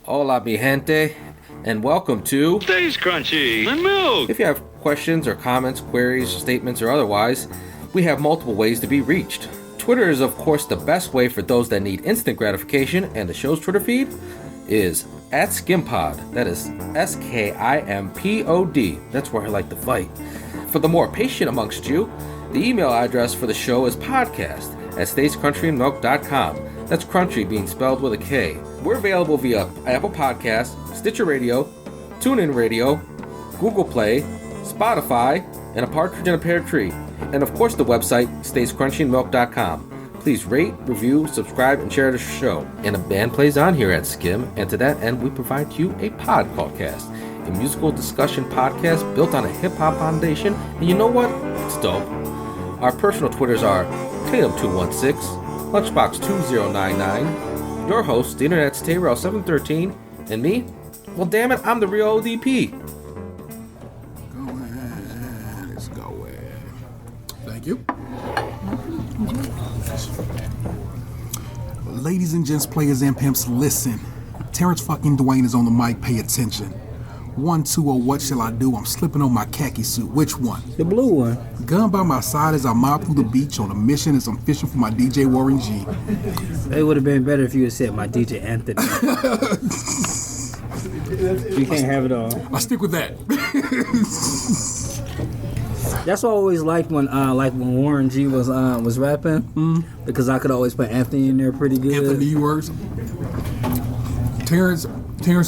Hola, mi gente, and welcome to Stays Crunchy and Milk. If you have questions or comments, queries, statements, or otherwise, we have multiple ways to be reached. Twitter is, of course, the best way for those that need instant gratification, and the show's Twitter feed is @SkimPod. That is SKIMPOD. That's where I like to fight. For the more patient amongst you, the email address for the show is podcast@stayscrunchyandmilk.com. That's crunchy being spelled with a K. We're available via Apple Podcasts, Stitcher Radio, TuneIn Radio, Google Play, Spotify, and a partridge in a pear tree. And of course the website, stayscrunchyandmilk.com. Please rate, review, subscribe, and share the show. And a band plays on here at SKiM, and to that end we provide you a Podcast, a musical discussion podcast built on a hip-hop foundation, and you know what? It's dope. Our personal Twitters are Tatum216, Lunchbox 2099, your host, the Internet's Tayrell713, and me? Well, damn it, I'm the real ODP. Go ahead, let's go ahead. Thank you. Ladies and gents, players and pimps, listen. Terrence fucking Dwayne is on the mic, pay attention. 1, 2, oh, what shall I do? I'm slipping on my khaki suit. Which one? The blue one. Gun by my side as I mob through the beach on a mission as I'm fishing for my DJ Warren G. It would have been better if you had said my DJ Anthony. You can't have it all. I stick with that. That's what I always liked when Warren G was rapping, because I could always put Anthony in there pretty good. Anthony words. Terrence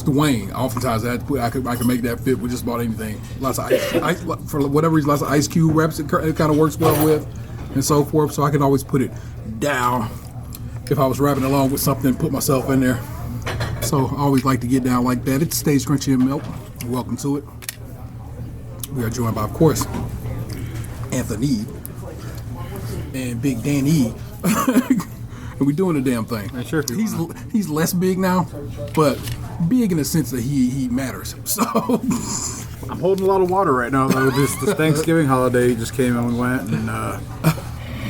Dwayne. Oftentimes I could make that fit with just about anything. Lots of ice for whatever reason, lots of Ice Cube raps it kind of works well with, and so forth. So I can always put it down if I was rapping along with something, put myself in there. So I always like to get down like that. It's Stays Crunchy and Milk. Welcome to it. We are joined by, of course, Anthony and Big Danny. And we're doing the damn thing. Sure. He's less big now, but big in the sense that he matters. So I'm holding a lot of water right now, though. This Thanksgiving holiday just came and went, and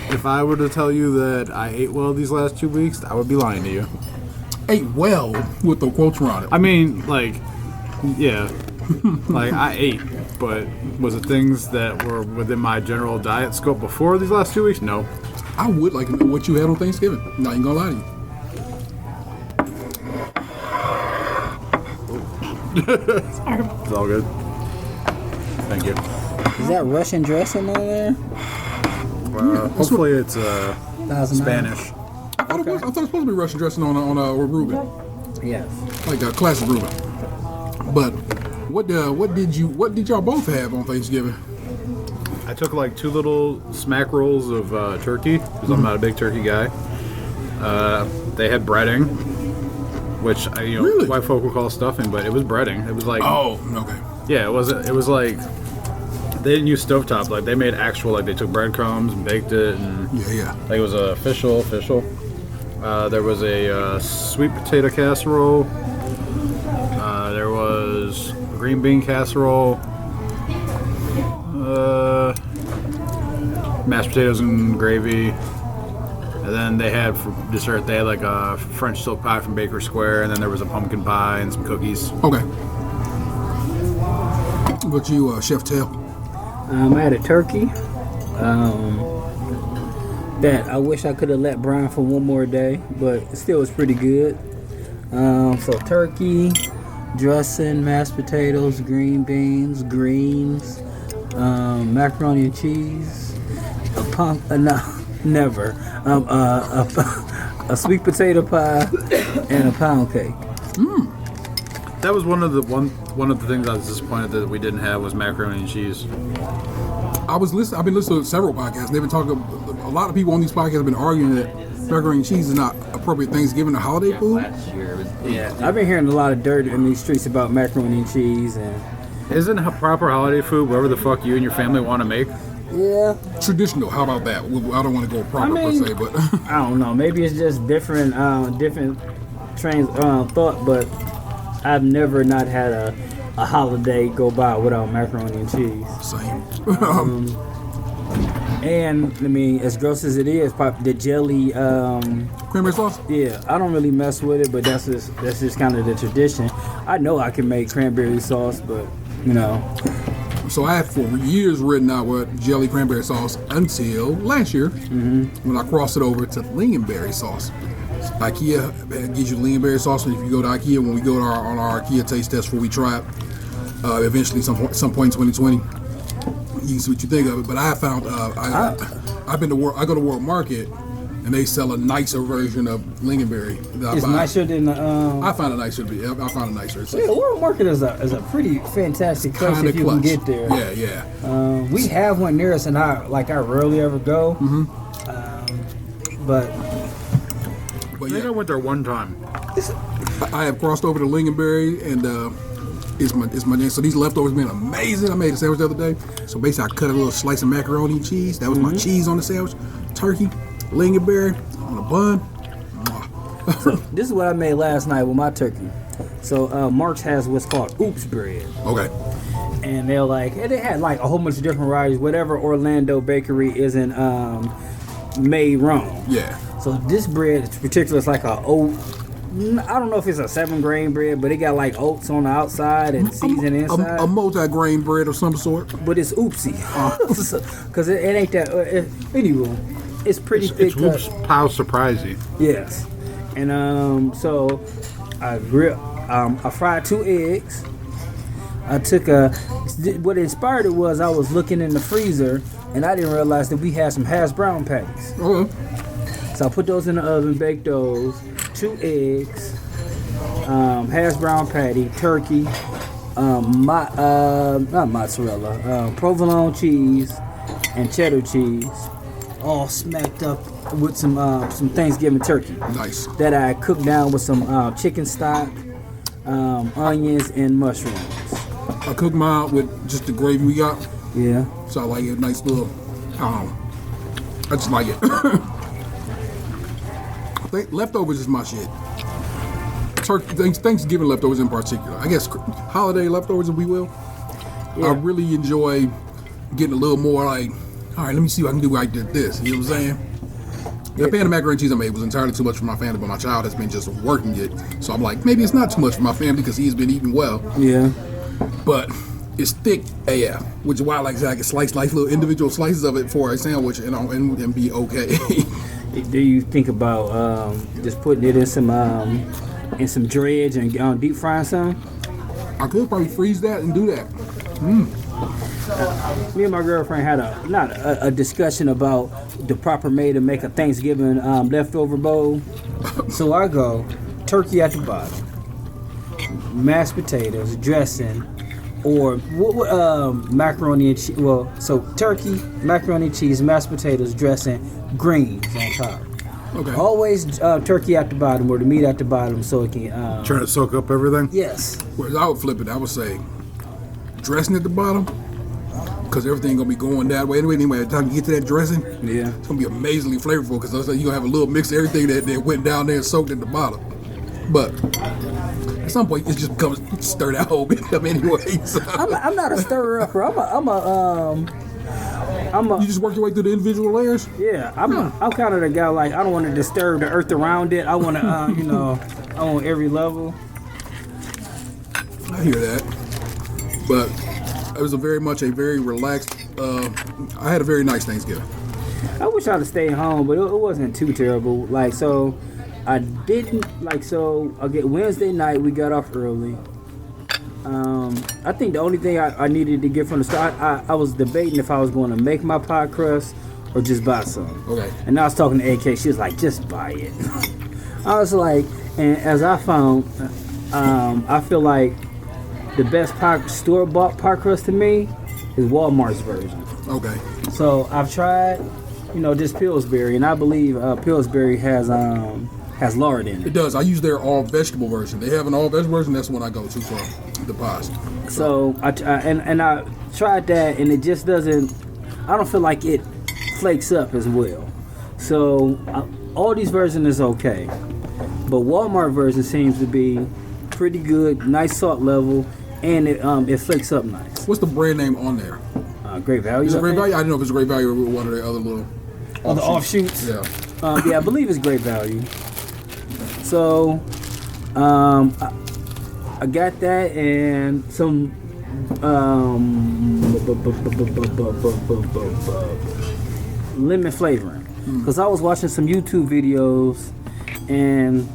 if I were to tell you that I ate well these last 2 weeks, I would be lying to you. Ate well with the quotes around it. I mean, yeah, I ate, but was it things that were within my general diet scope before these last 2 weeks? No. I would like to know what you had on Thanksgiving. Not even gonna lie to you. It's all good. Thank you. Is that Russian dressing on there? Hopefully it's Spanish. I thought it was supposed to be Russian dressing on a Reuben. Yes. Like a classic Reuben. But what did y'all both have on Thanksgiving? I took 2 little smack rolls of turkey, because I'm not a big turkey guy. They had breading, which Really? white folk would call stuffing, but it was breading. It was Oh, okay. yeah, it was like they didn't use stovetop. Like they made actual, they took breadcrumbs and baked it, and Yeah. it was official. There was a sweet potato casserole. There was a green bean casserole. Mashed potatoes and gravy, and then they had for dessert a French silk pie from Baker Square, and then there was a pumpkin pie and some cookies. Okay. What you, Chef Tail? I had a turkey that I wish I could have let brown for one more day, but it still was pretty good. So turkey, dressing, mashed potatoes, green beans, greens, macaroni and cheese, a sweet potato pie, and a pound cake. That was one of the things I was disappointed that we didn't have was macaroni and cheese. I've been listening to several podcasts. They've been talking. A lot of people on these podcasts have been arguing that macaroni and cheese is not appropriate Thanksgiving or holiday food. Yeah, I've been hearing a lot of dirt in these streets about macaroni and cheese, and Isn't proper holiday food whatever the fuck you and your family want to make? yeah, Traditional. How about that? I don't want to go proper per se, but I don't know. Maybe it's just different trains thought, but I've never not had a holiday go by without macaroni and cheese. same. And I mean, as gross as it is, the jelly, Cranberry sauce? yeah, I don't really mess with it, but that's just kind of the tradition. I know I can make cranberry sauce, but you know. So I had for years written out with jelly cranberry sauce until last year when I crossed it over to lingonberry sauce. IKEA gives you lingonberry sauce, and if you go to IKEA, when we go to on our IKEA taste test where we try it, eventually some point in 2020, you can see what you think of it. But I found I go to World Market, and they sell a nicer version of lingonberry. It's nicer than the. I found it nicer. I found it nicer. Yeah, World Market is a pretty fantastic place if you can get there. Yeah. We have one near us, and I rarely ever go. But I think I went there one time. I have crossed over to lingonberry, and it's my name. So these leftovers been amazing. I made a sandwich the other day. So basically, I cut a little slice of macaroni and cheese. That was my cheese on the sandwich. Turkey, lingonberry on a bun. So this is what I made last night with my turkey. So Mark's has what's called oops bread. Okay. And they had like a whole bunch of different varieties. Whatever Orlando bakery isn't made wrong. Yeah. So this bread in particular is like a oat. I don't know if it's a 7-grain bread, but it got like oats on the outside and seasoning inside. A multi-grain bread of some sort. But it's oopsy. Because it ain't that. Anyway, it's pretty thick. It's whoops, how surprising. Yes. And so I fried 2 eggs. I took what inspired it was I was looking in the freezer and I didn't realize that we had some hash brown patties. Okay. So I put those in the oven, baked those, 2 eggs, hash brown patty, turkey, not mozzarella, provolone cheese, and cheddar cheese, all smacked up with some Thanksgiving turkey. Nice. That I cooked down with some chicken stock, onions, and mushrooms. I cooked mine with just the gravy we got. Yeah. So I like it, nice little, I just like it. Leftovers is my shit. Thanksgiving leftovers in particular. I guess holiday leftovers, if we will. Yeah. I really enjoy getting a little more like, all right, let me see what I can do like this. You know what I'm saying? The pan of macaroni and cheese I made was entirely too much for my family, but my child has been just working it. So I'm like, maybe it's not too much for my family because he's been eating well. Yeah. But it's thick AF, which is why I can slice like little individual slices of it for a sandwich and be okay. Do you think about just putting it in some dredge and deep frying some? I could probably freeze that and do that. Me and my girlfriend had a discussion about the proper way to make a Thanksgiving leftover bowl. So I go turkey at the bottom, mashed potatoes, dressing, or macaroni and cheese. Well, so turkey, macaroni and cheese, mashed potatoes, dressing, greens on top. Okay. Always turkey at the bottom or the meat at the bottom so it can. Trying to soak up everything? Yes. Whereas I would flip it, I would say dressing at the bottom because everything going to be going that way. Anyway, by the time you get to that dressing, yeah, it's going to be amazingly flavorful because you're going to have a little mix of everything that went down there and soaked at the bottom. But at some point, it just becomes stir that whole bit up anyway. So. I'm not a stirrer upper. You just work your way through the individual layers? Yeah, I'm kind of the guy like I don't want to disturb the earth around it. I want to, I want every level. I hear that, but it was a very relaxed. I had a very nice Thanksgiving. I wish I'd have stayed home, but it wasn't too terrible. Like so, I didn't Wednesday night we got off early. I think the only thing I needed to get from the start, I was debating if I was going to make my pie crust or just buy some. Okay. And I was talking to AK. She was like, just buy it. I was like, and as I found, I feel like the best store-bought pie crust to me is Walmart's version. Okay. So I've tried, this Pillsbury, and I believe Pillsbury has lard in it. It does. I use their all-vegetable version. They have an all-vegetable version. That's the one I go to for the pies. So I tried that, and it just doesn't. I don't feel like it flakes up as well. So all these versions is okay, but Walmart version seems to be pretty good, nice salt level, and it flakes up nice. What's the brand name on there? Great Value. Is it Great Value? I didn't know if it's Great Value or one of the other little the offshoots. Yeah. Yeah, I believe it's Great Value. So, I got that and some lemon flavoring. Because I was watching some YouTube videos and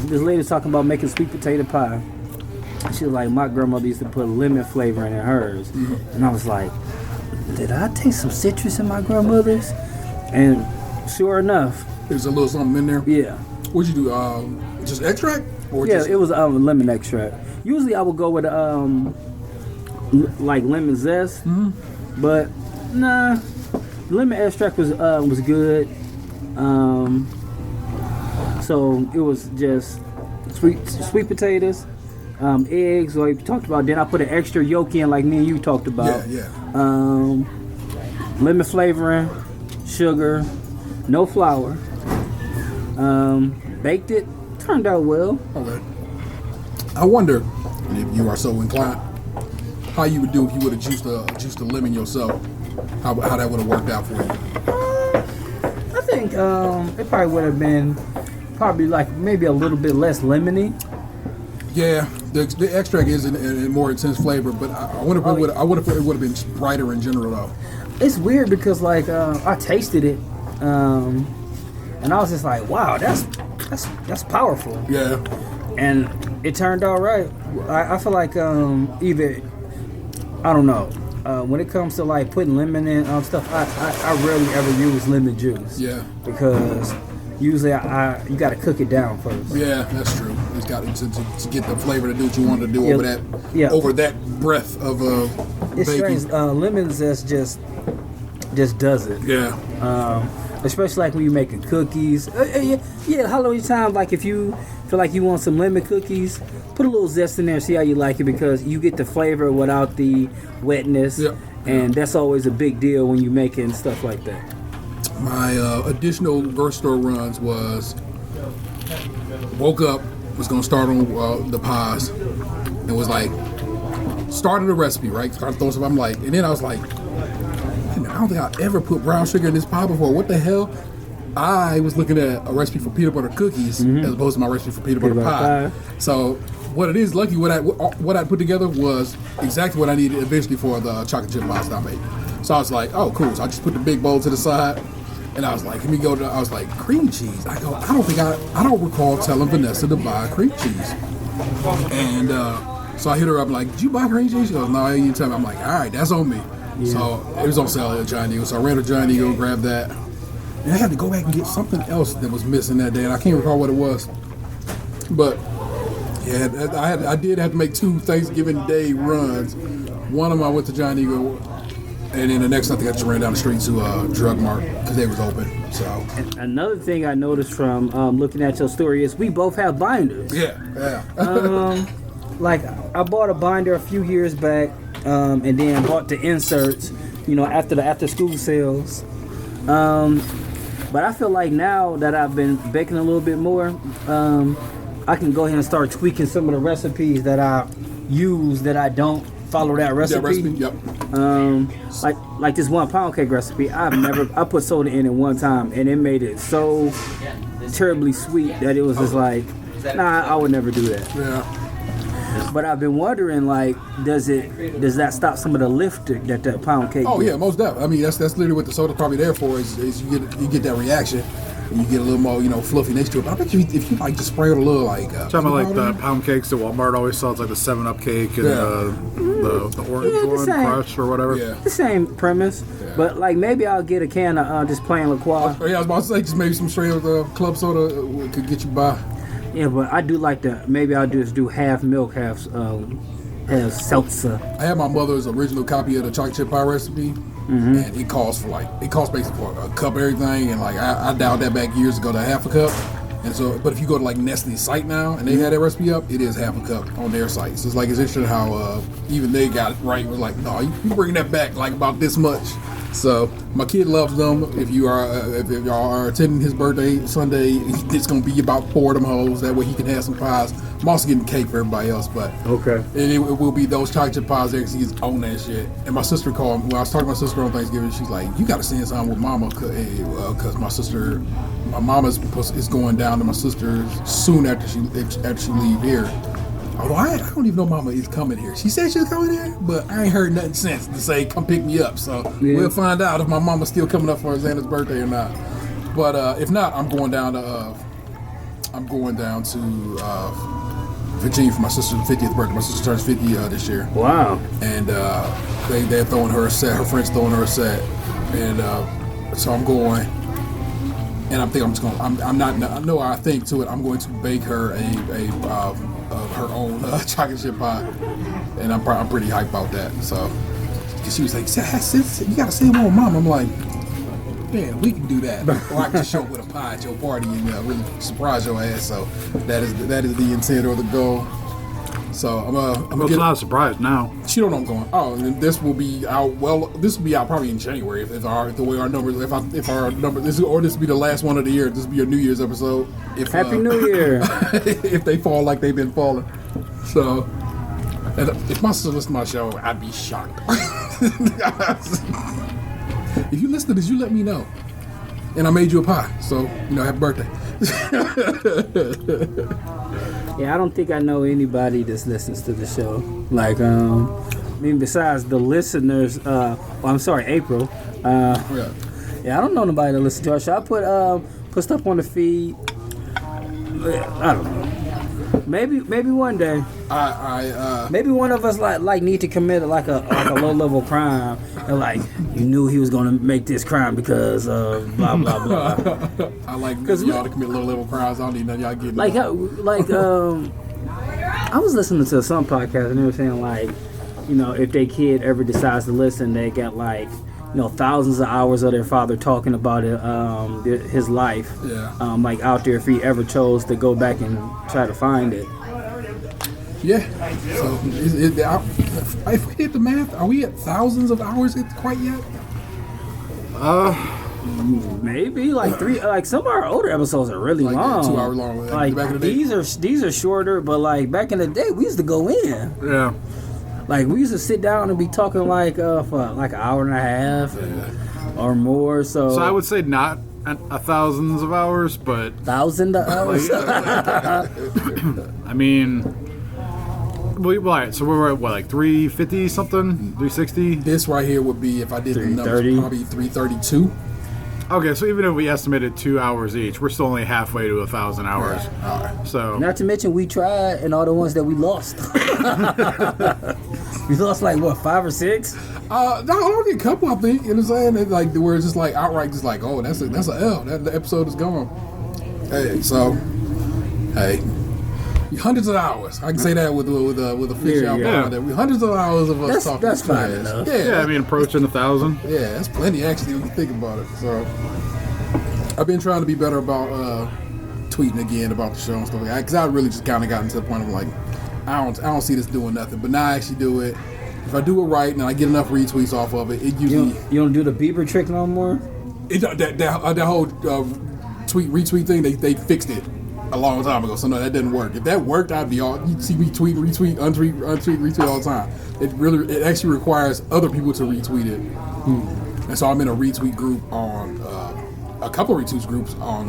this lady was talking about making sweet potato pie. She was like, my grandmother used to put lemon flavoring in hers. And I was like, did I taste some citrus in my grandmother's? And sure enough. There's a little something in there? Yeah. What'd you do? Just extract? Or Yeah, just... it was lemon extract. Usually I would go with like lemon zest, but nah, lemon extract was good. So it was just sweet potatoes, eggs, like you talked about. Then I put an extra yolk in, like me and you talked about. Yeah. Lemon flavoring, sugar, no flour. Baked it, turned out well. Okay. I wonder if you are so inclined, how you would do if you would have juiced the lemon yourself. How that would have worked out for you. I think it probably would have been like maybe a little bit less lemony. Yeah, the extract is a more intense flavor, but I wonder if it would have been brighter in general though. It's weird because like I tasted it, and I was just like, wow, that's powerful. Yeah. And it turned out right. I feel like either, I don't know, when it comes to like putting lemon in stuff, I rarely ever use lemon juice. Yeah. Because usually you got to cook it down first. Yeah, that's true. It's got to get the flavor to do what you want to do over that breath of it's baking. strange. Lemon zest just does it. Yeah. Especially like when you're making cookies. Yeah, Halloween time, like if you feel like you want some lemon cookies, put a little zest in there and see how you like it, because you get the flavor without the wetness. Yep. And that's always a big deal when you're making stuff like that. My additional grocery store runs woke up, was going to start on the pies, and was like, started a recipe, right? Started throwing stuff. I'm like, and then I was like, I don't think I ever put brown sugar in this pie before. What the hell? I was looking at a recipe for peanut butter cookies as opposed to my recipe for peanut butter pie. So what it is, lucky what I put together was exactly what I needed eventually for the chocolate chip pies that I made. So I was like, oh, cool. So I just put the big bowl to the side, and I was like, I was like, cream cheese. I don't recall telling Vanessa to buy cream cheese. And so I hit her up like, did you buy cream cheese? She goes, no, you didn't tell me. I'm like, all right, that's on me. Yeah. So it was on sale at Giant Eagle. So I ran to Giant Eagle, grabbed that. And I had to go back and get something else that was missing that day, and I can't recall what it was. But yeah, I did have to make 2 Thanksgiving Day runs. One of them I went to Giant Eagle, and then the next I think I just ran down the street to Drug Mart because they was open. So another thing I noticed from looking at your story is we both have binders. Yeah. Like I bought a binder a few years back, and then bought the inserts, after the after school sales. But I feel like now that I've been baking a little bit more, I can go ahead and start tweaking some of the recipes that I use that I don't follow that recipe. Yep. Like this 1 pound cake recipe, I put soda in it one time and it made it so terribly sweet that it was just like, nah, I would never do that. Yeah. But I've been wondering, like, does that stop some of the lift that pound cake? Oh yeah, most definitely. I mean, that's literally what the soda's probably there for. Is you get that reaction, and you get a little more fluffiness to it. But I bet you if you like just spray it a little like. Talking about like the pound cakes that Walmart always sells, like the 7-Up cake and the orange one, Crush or whatever. Yeah. The same premise, but like maybe I'll get a can of just plain LaCroix. Yeah, I was about to say just maybe some straight up club soda could get you by. Yeah, but I do like maybe I'll just do half milk, half seltzer. I have my mother's original copy of the chocolate chip pie recipe, and it costs basically for a cup of everything, and like I dialed that back years ago to half a cup. And so, but if you go to like Nestle's site now and they had that recipe up, it is half a cup on their site. So it's like it's interesting how even they got it right. It was like, no, you bring that back like about this much. So my kid loves them. If you are if y'all are attending his birthday Sunday, it's gonna be about 4 of them hoes. That way he can have some pies. I'm also getting cake for everybody else, but Okay. and it will be those chocolate chip pies there because he's on that shit. And my sister called when I was talking to my sister on Thanksgiving. She's like, "You got to send something with Mama because my mama's is going down to my sister soon after she leave here." Although I don't even know Mama is coming here. She said she was coming here, but I ain't heard nothing since to say come pick me up. So we'll find out if my mama's still coming up for Xander's birthday or not. But if not, I'm going down to Virginia for my sister's 50th birthday. My sister turns 50 this year. Wow. And they're throwing her a set. Her friends throwing her a set, and so I'm going. And I'm going to bake her her own chocolate chip pie, and I'm pretty hyped about that. So, cause she was like, "You gotta send one with Mom." I'm like, "Yeah, we can do that." Or I can just show up with a pie at your party and really surprise your ass. So that is the intent or the goal. So I'm It's not a surprise now. She don't know I'm going. Oh, and this will be out. Well, this will be out probably in January if the way our numbers. If our number this will be the last one of the year. This will be a New Year's episode. Happy New Year. If they fall like they've been falling. So, and if my sister listened to my show, I'd be shocked. If you listen to this, you let me know. And I made you a pie. So, happy birthday. Yeah, I don't think I know anybody that listens to the show. Like, besides the listeners, April. Yeah, I don't know nobody that listens to our show. I put stuff on the feed. I don't know. Maybe one day. Maybe one of us like need to commit like a low level crime, and like you knew he was gonna make this crime because of blah blah blah. I like y'all to commit low level crimes. I don't need none of y'all getting I was listening to some podcast and they were saying like, if their kid ever decides to listen, they got like, thousands of hours of their father talking about it, his life. Yeah. Like out there if he ever chose to go back and try to find it. Yeah. So if we hit the math, are we at thousands of hours quite yet? Maybe like 3. Like some of our older episodes are really long. 2 hour long. Like back in the day. these are shorter, but like back in the day, we used to go in. Yeah. Like we used to sit down and be talking like for like an hour and a half or more. So I would say not thousands of hours, but 1,000 hours. I mean, so we're at what, like 350 something, 360. This right here would be, if I did the numbers, 330. probably 332. Okay, so even if we estimated 2 hours each, we're still only halfway to 1,000 hours. All right. So Not to mention we tried and all the ones that we lost. We lost like what, 5 or 6? No, only a couple, I think. You know what I'm saying? Like where it's just like outright, just like, oh, that's a L. The episode is gone. Hey, so hundreds of hours. I can say that with a fish out behind that. Hundreds of hours of us talking. That's fine trash. enough. yeah, I mean approaching 1,000. Yeah, that's plenty actually when you think about it. So I've been trying to be better about tweeting again about the show and stuff like that, because I really just kind of gotten to the point of like, I don't see this doing nothing. But now I actually do it. If I do it right and I get enough retweets off of it, it usually You don't do the Bieber trick no more? That whole retweet thing, they fixed it a long time ago. So no, that didn't work. If that worked, I'd be all. You'd see me tweet, retweet all the time. It actually requires other people to retweet it. And so I'm in a retweet group on a couple of retweets groups on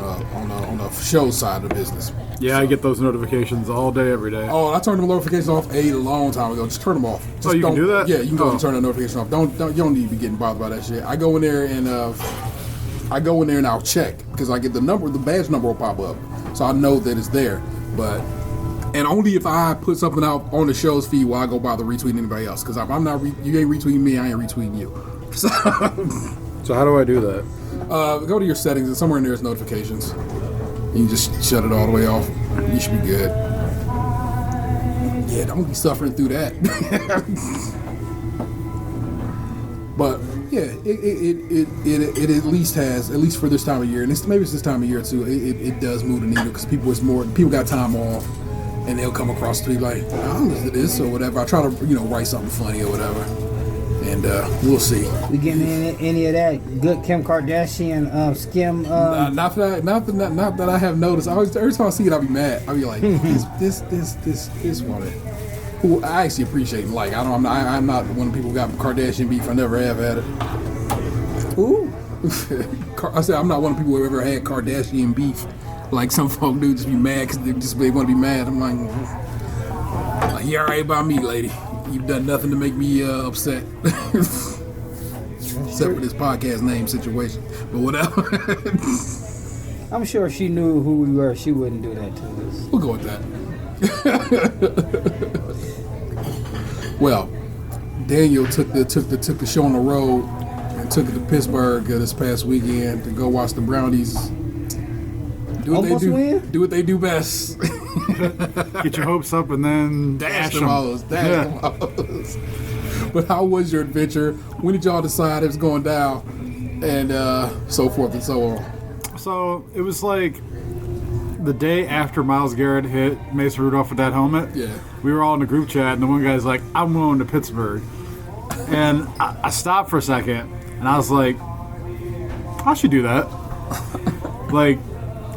the show side of the business. Yeah, I get those notifications all day, every day. Oh, I turned the notifications off a long time ago. Just turn them off. Just you can do that? Yeah, you can go and turn the notification off. Don't you don't need to be getting bothered by that shit. I go in there and I'll check because I get the badge number will pop up, so I know that it's there. But and only if I put something out on the show's feed will I go bother retweeting anybody else. Because if I'm not, you ain't retweeting me, I ain't retweeting you. So how do I do that? Go to your settings and somewhere in there is notifications. You just shut it all the way off. You should be good. Yeah, don't be suffering through that. But yeah, it at least has, at least for this time of year, and maybe it's this time of year too. It does move the needle because people got time off, and they'll come across the street like, I'll listen to this or whatever. I try to write something funny or whatever, and we'll see. We getting any of that good Kim Kardashian SKiM? Not that I have noticed. Every time I see it, I'll be mad. I'll be like, this woman. Who I actually appreciate and like. I'm not one of the people who got Kardashian beef. I never have had it. Who? I said I'm not one of the people who ever had Kardashian beef. Like some folk do, just be mad because they want to be mad. I'm like, you all right by me, lady? You've done nothing to make me upset. Except for this podcast name situation. But whatever. I'm sure if she knew who we were, she wouldn't do that to us. We'll go with that. Well, Daniel took the show on the road and took it to Pittsburgh this past weekend to go watch the Brownies do what they do best. Get your hopes up and then dash them. But how was your adventure? When did y'all decide it was going down? And so forth and so on. So it was like the day after Myles Garrett hit Mason Rudolph with that helmet. Yeah. We were all in the group chat, and the one guy's like, I'm going to Pittsburgh. And I stopped for a second, and I was like, I should do that. Like,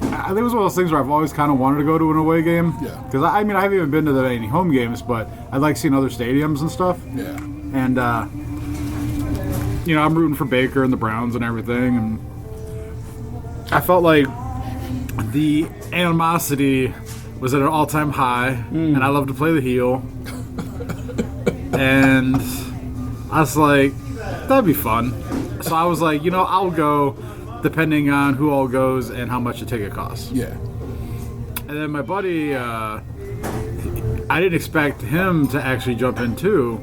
I think it was one of those things where I've always kind of wanted to go to an away game. Yeah. Because, I mean, I haven't even been to any home games, but I like seeing other stadiums and stuff. Yeah. And, you know, I'm rooting for Baker and the Browns and everything. And I felt like the animosity was at an all-time high, and I love to play the heel. And I was like, that'd be fun. So I was like, you know, I'll go depending on who all goes and how much the ticket costs. Yeah. And then my buddy, I didn't expect him to actually jump in too.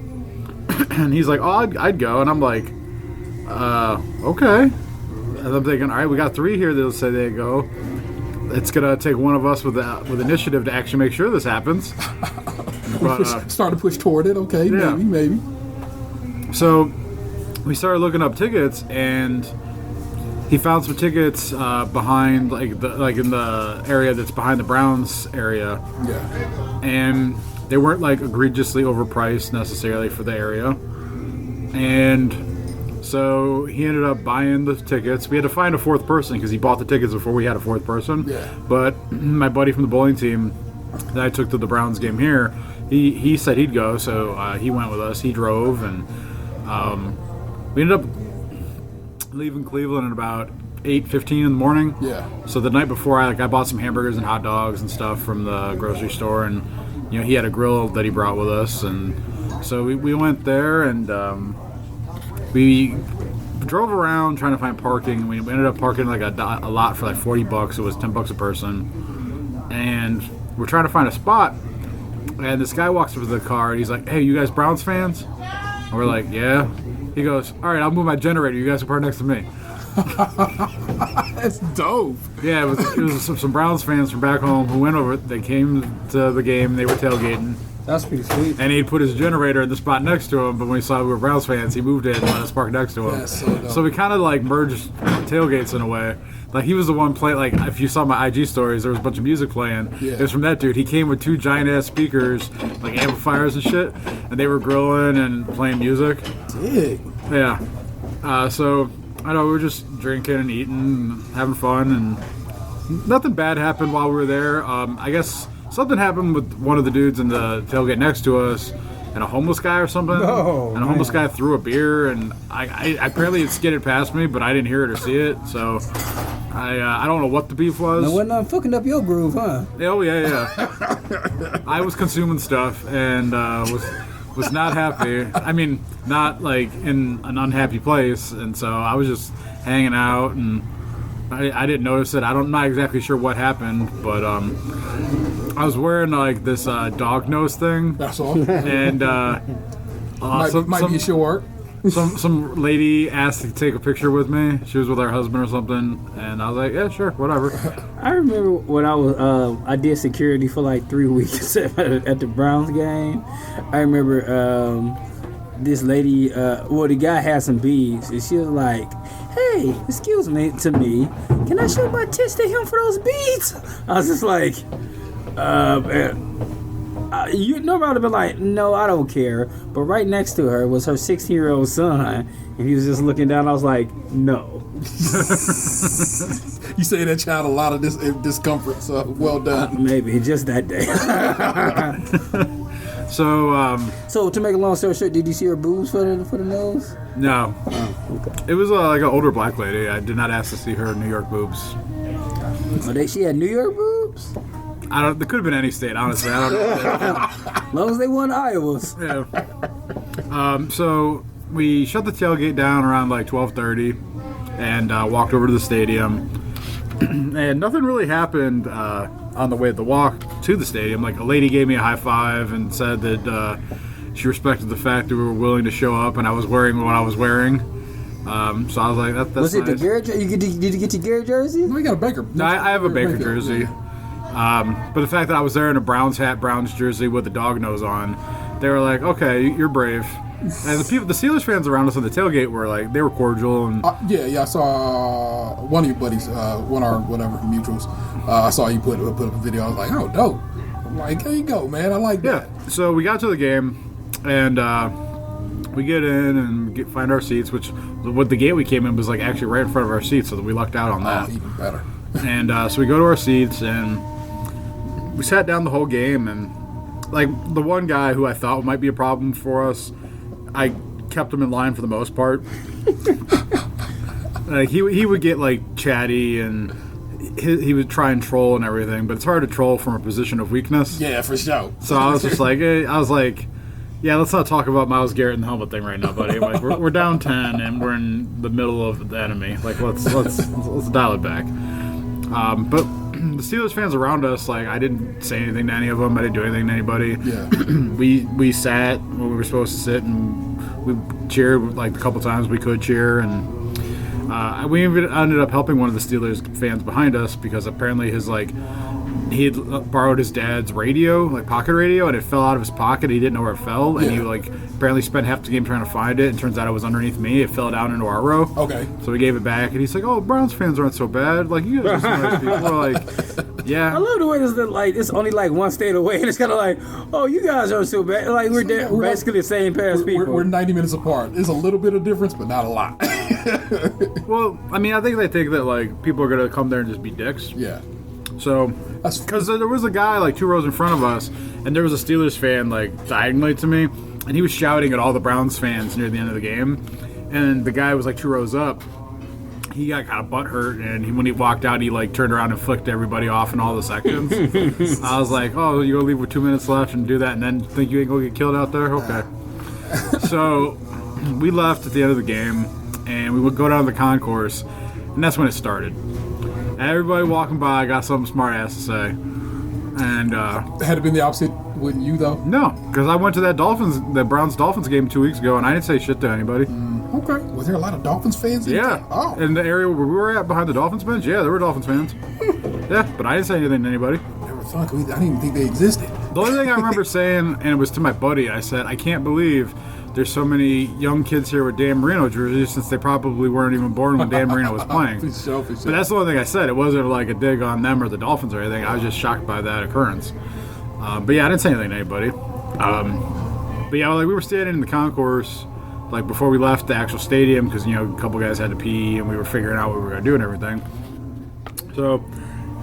And he's like, oh, I'd go. And I'm like, okay. And I'm thinking, all right, we got 3 here that'll say they go. It's going to take one of us with initiative to actually make sure this happens. But, start to push toward it. Okay, yeah. maybe. So we started looking up tickets, and he found some tickets behind, like in the area that's behind the Browns area. Yeah. And they weren't like egregiously overpriced necessarily for the area. And so he ended up buying the tickets. We had to find a 4th person because he bought the tickets before we had a 4th person. Yeah. But my buddy from the bowling team that I took to the Browns game here, he said he'd go, so he went with us. He drove, and we ended up leaving Cleveland at about 8:15 in the morning. Yeah. So the night before, I bought some hamburgers and hot dogs and stuff from the grocery store, and you know he had a grill that he brought with us, and so we went there, and we drove around trying to find parking. We ended up parking like a lot for like $40. It was $10 a person, and we're trying to find a spot. And this guy walks up to the car, and he's like, "Hey, you guys Browns fans?" And we're like, "Yeah." He goes, "All right, I'll move my generator. You guys will park next to me." That's dope. Yeah, it was some Browns fans from back home who went over. They came to the game. They were tailgating. That's pretty sweet. And he put his generator in the spot next to him, but when he saw we were Browns fans, he moved it and let us park next to him. That's so dope. So we kind of like merged tailgates in a way. Like he was the one playing. Like if you saw my IG stories, there was a bunch of music playing. Yeah. It was from that dude. He came with 2 giant ass speakers, like amplifiers and shit, and they were grilling and playing music. Dig. Yeah. So I know we were just drinking and eating, and having fun, and nothing bad happened while we were there. I guess something happened with one of the dudes in the tailgate next to us, and a homeless guy or something. Oh, and a homeless guy threw a beer, and I apparently it skidded past me, but I didn't hear it or see it, so I don't know what the beef was. Now, wasn't fucking up your groove, huh? Oh yeah. I was consuming stuff and was not happy. I mean, not like in an unhappy place, and so I was just hanging out, and I didn't notice it. I'm not exactly sure what happened, but I was wearing like this dog nose thing. That's all. And might be short. some lady asked to take a picture with me. She was with her husband or something, and I was like, yeah, sure, whatever. I remember when I did security for like 3 weeks at the Browns game. I remember this lady, the guy had some beads, and she was like, "Hey, excuse me, can I show my tits to him for those beads?" I was just like, You know, I'd have been like, no, I don't care. But right next to her was her 16-year-old son, and he was just looking down. I was like, no. You say that child a lot of discomfort, so well done. Maybe just that day. So to make a long story short, did you see her boobs for the nose? no, Oh, okay. it was like an older black lady. I did not ask to see her New York boobs. Oh, she had New York boobs? There could have been any state, honestly. I don't know. As long as they won Iowa's. Yeah. So we shut the tailgate down around like 12:30 and walked over to the stadium. And nothing really happened on the way to the walk to the stadium. Like, a lady gave me a high five and said that she respected the fact that we were willing to show up and I was wearing what I was wearing. So I was like, that's Was it nice. the Garrett? Did you get your Garrett jersey? No, you got a Baker. No, I have a Baker jersey. But the fact that I was there in a Browns hat, Browns jersey with the dog nose on, they were like, okay, you're brave. And the Steelers fans around us on the tailgate were like, they were cordial. And Yeah, I saw one of your buddies, one of our whatever mutuals. I saw you put up a video. I was like, oh, dope. I'm like, there you go, man. I like that. yeah, so we got to the game, and we get in and find our seats, which with the gate we came in was like actually right in front of our seats, so that we lucked out on that. Oh, even better. And so we go to our seats, and we sat down the whole game, and like the one guy who I thought might be a problem for us, I kept him in line for the most part. Like he would get like chatty, and he would try and troll and everything, but it's hard to troll from a position of weakness. Yeah, for sure. So I was just like, yeah, let's not talk about Myles Garrett and the helmet thing right now, buddy. Like we're down 10 and we're in the middle of the enemy. Like let's dial it back. But the Steelers fans around us, like, I didn't say anything to any of them. I didn't do anything to anybody. Yeah. We sat when we were supposed to sit, and we cheered like a couple times we could cheer, and we even ended up helping one of the Steelers fans behind us because apparently he had borrowed his dad's radio, like pocket radio, and it fell out of his pocket. He didn't know where it fell, and he like apparently spent half the game trying to find it. And turns out it was underneath me. It fell down into our row. Okay. So we gave it back, and he's like, "Oh, Browns fans aren't so bad. Like, you guys are some nice people." We're like, yeah. I love the way it's only like one state away, and it's kind of like, oh, you guys aren't so bad. Like we're basically the same past people. We're 90 minutes apart. There's a little bit of difference, but not a lot. Well, I mean, I think they think that like people are gonna come there and just be dicks. Yeah. So, because there was a guy like 2 rows in front of us, and there was a Steelers fan like diagonally to me, and he was shouting at all the Browns fans near the end of the game, and the guy was like 2 rows up. He got kind of butthurt, and when he walked out, he like turned around and flicked everybody off in all the sections. I was like, "Oh, you're gonna leave with 2 minutes left and do that, and then think you ain't gonna get killed out there? Okay." So we left at the end of the game, and we would go down to the concourse, and that's when it started. Everybody walking by got something smart ass to say, and Had it been the opposite, wouldn't you though? no, because I went to that Browns Dolphins game 2 weeks ago, and I didn't say shit to anybody. Okay. Was there a lot of Dolphins fans? Yeah. Oh. In the area where we were at behind the Dolphins bench, yeah, there were Dolphins fans. Yeah, but I didn't say anything to anybody. They were fun. I didn't even think they existed. The only thing I remember saying, and it was to my buddy, I said, I can't believe there's so many young kids here with Dan Marino jerseys, since they probably weren't even born when Dan Marino was playing. For sure. But that's the only thing I said. It wasn't like a dig on them or the Dolphins or anything. I was just shocked by that occurrence. But yeah, I didn't say anything to anybody. But yeah, like we were standing in the concourse, like before we left the actual stadium, because a couple guys had to pee, and we were figuring out what we were gonna do and everything. So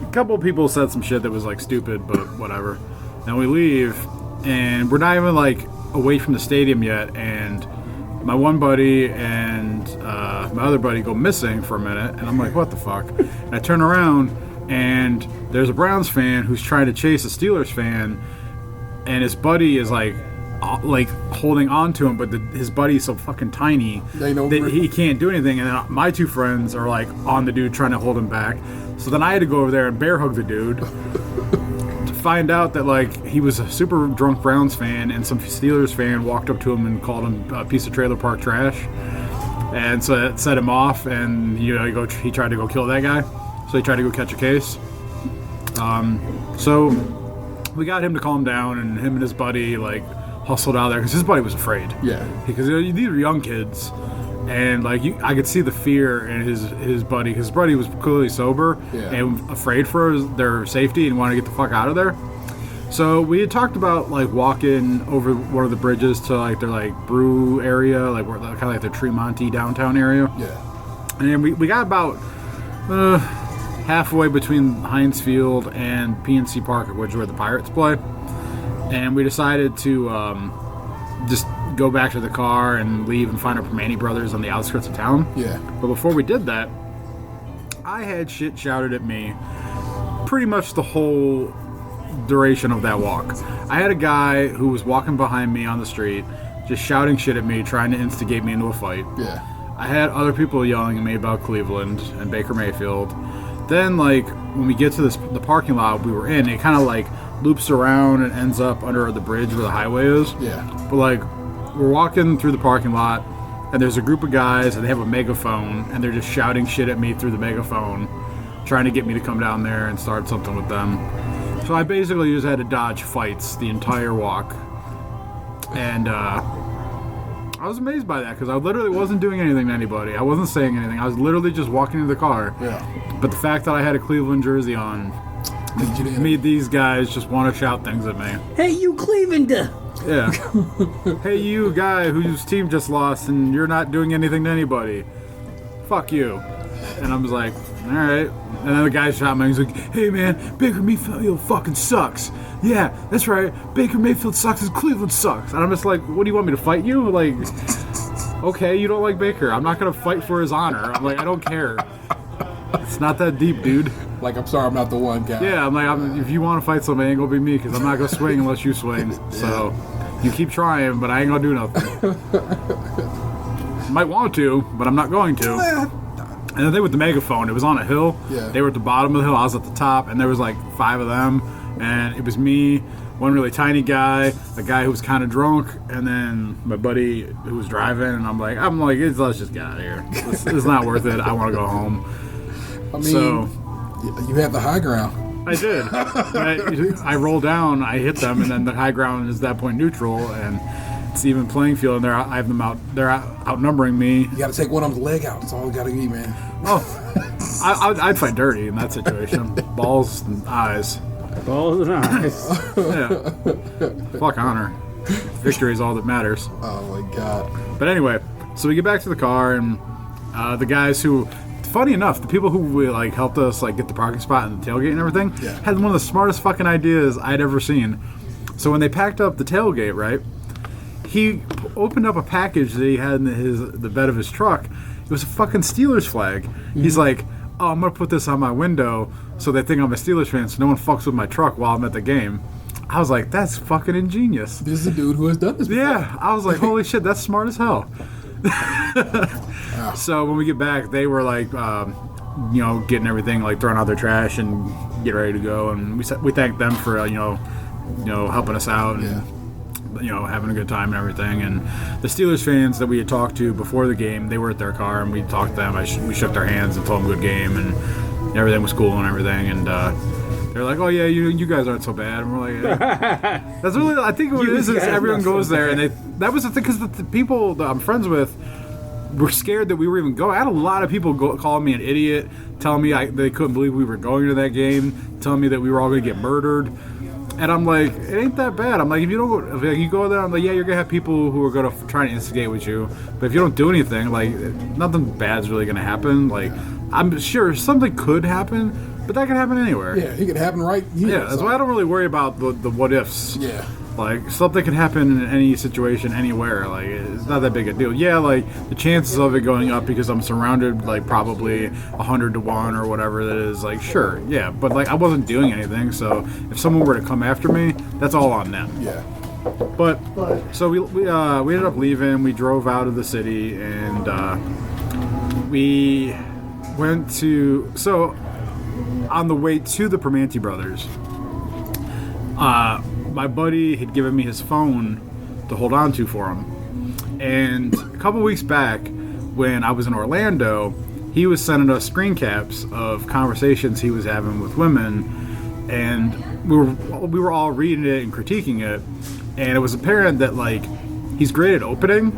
a couple of people said some shit that was like stupid, but whatever. Then we leave, and we're not even like away from the stadium yet, and my one buddy and my other buddy go missing for a minute, and I'm like, what the fuck? And I turn around, and there's a Browns fan who's trying to chase a Steelers fan, and his buddy is like holding on to him, but his buddy's so fucking tiny that he can't do anything, and then my 2 friends are like on the dude trying to hold him back. So then I had to go over there and bear hug the dude to find out that like he was a super drunk Browns fan, and some Steelers fan walked up to him and called him a piece of trailer park trash, and so that set him off, and he tried to go kill that guy, so he tried to go catch a case. So we got him to calm down, and him and his buddy like hustled out there because his buddy was afraid. Yeah, because these are young kids, and like I could see the fear in his buddy. His buddy was clearly sober and afraid for their safety and wanted to get the fuck out of there. So we had talked about like walking over one of the bridges to like their like brew area, like kind of like the Tremonti downtown area. Yeah. And we got about halfway between Heinz Field and PNC Park, which is where the Pirates play. And we decided to just go back to the car and leave and find our Permane brothers on the outskirts of town. Yeah. But before we did that, I had shit shouted at me pretty much the whole duration of that walk. I had a guy who was walking behind me on the street just shouting shit at me, trying to instigate me into a fight. Yeah. I had other people yelling at me about Cleveland and Baker Mayfield. Then, like, when we get to the parking lot we were in, it kind of, like, loops around and ends up under the bridge where the highway is. Yeah. But, like, we're walking through the parking lot, and there's a group of guys, and they have a megaphone, and they're just shouting shit at me through the megaphone, trying to get me to come down there and start something with them. So I basically just had to dodge fights the entire walk. And, I was amazed by that because I literally wasn't doing anything to anybody. I wasn't saying anything. I was literally just walking to the car. Yeah. But the fact that I had a Cleveland jersey on made these guys just want to shout things at me. Hey, you Clevelander! Yeah. Hey, you guy whose team just lost and you're not doing anything to anybody. Fuck you. And I was like, all right. And then the guy shot me. He's like, hey, man, Baker Mayfield fucking sucks. Yeah, that's right. Baker Mayfield sucks and Cleveland sucks. And I'm just like, what do you want me to fight you? Like, okay, you don't like Baker. I'm not going to fight for his honor. I'm like, I don't care. It's not that deep, dude. Like, I'm sorry I'm not the one guy. Yeah, I'm like, if you want to fight somebody, it ain't going to be me because I'm not going to swing unless you swing. So you keep trying, but I ain't going to do nothing. Might want to, but I'm not going to. And the thing with the megaphone, it was on a hill. Yeah. They were at the bottom of the hill. I was at the top, and there was like 5 of them. And it was me, one really tiny guy, a guy who was kind of drunk, and then my buddy who was driving. And I'm like, let's just get out of here. It's not worth it. I want to go home. I mean, so you had the high ground. I did. I roll down, I hit them, and then the high ground is at that point neutral, and it's even playing field, and I have them out. They're outnumbering me. You got to take one of them's leg out. That's all we got to eat, man. Oh, I'd fight dirty in that situation. Balls and eyes. Balls and eyes. Yeah. Fuck honor. Victory is all that matters. Oh my god. But anyway, so we get back to the car, and the guys who, funny enough, the people who like helped us like get the parking spot and the tailgate and everything, had one of the smartest fucking ideas I'd ever seen. So when they packed up the tailgate, right, he opened up a package that he had in the bed of his truck. It was a fucking Steelers flag. Mm-hmm. He's like, oh, I'm going to put this on my window so they think I'm a Steelers fan so no one fucks with my truck while I'm at the game. I was like, that's fucking ingenious. This is a dude who has done this before. Yeah. I was like, holy shit, that's smart as hell. So when we get back, they were like, getting everything, like throwing out their trash and get ready to go. And we thanked them for, helping us out and, having a good time and everything. And the Steelers fans that we had talked to before the game, they were at their car and we talked to them. We shook their hands and told them good game and everything was cool and everything. And they're like, oh yeah, you guys aren't so bad. And we're like, yeah. That's really, I think what it is everyone goes there and that was the thing because the people that I'm friends with were scared that we were even going. I had a lot of people calling me an idiot, telling me they couldn't believe we were going to that game, telling me that we were all going to get murdered. And I'm like, it ain't that bad. I'm like, if you go there, I'm like, yeah, you're going to have people who are going to try to instigate with you. But if you don't do anything, like, nothing bad's really going to happen. Like, I'm sure something could happen, but that could happen anywhere. Yeah, it could happen right here. Yeah, that's why I don't really worry about the what ifs. Yeah. Like, something can happen in any situation, anywhere. Like, it's not that big a deal. Yeah, like, the chances of it going up because I'm surrounded, like, probably 100 to 1 or whatever that is, like, sure, yeah. But, like, I wasn't doing anything, so if someone were to come after me, that's all on them. Yeah. But, so we ended up leaving. We drove out of the city, and we went to, so, on the way to the Permane brothers, my buddy had given me his phone to hold on to for him. And a couple weeks back, when I was in Orlando, he was sending us screen caps of conversations he was having with women, and we were all reading it and critiquing it. And it was apparent that, like, he's great at opening,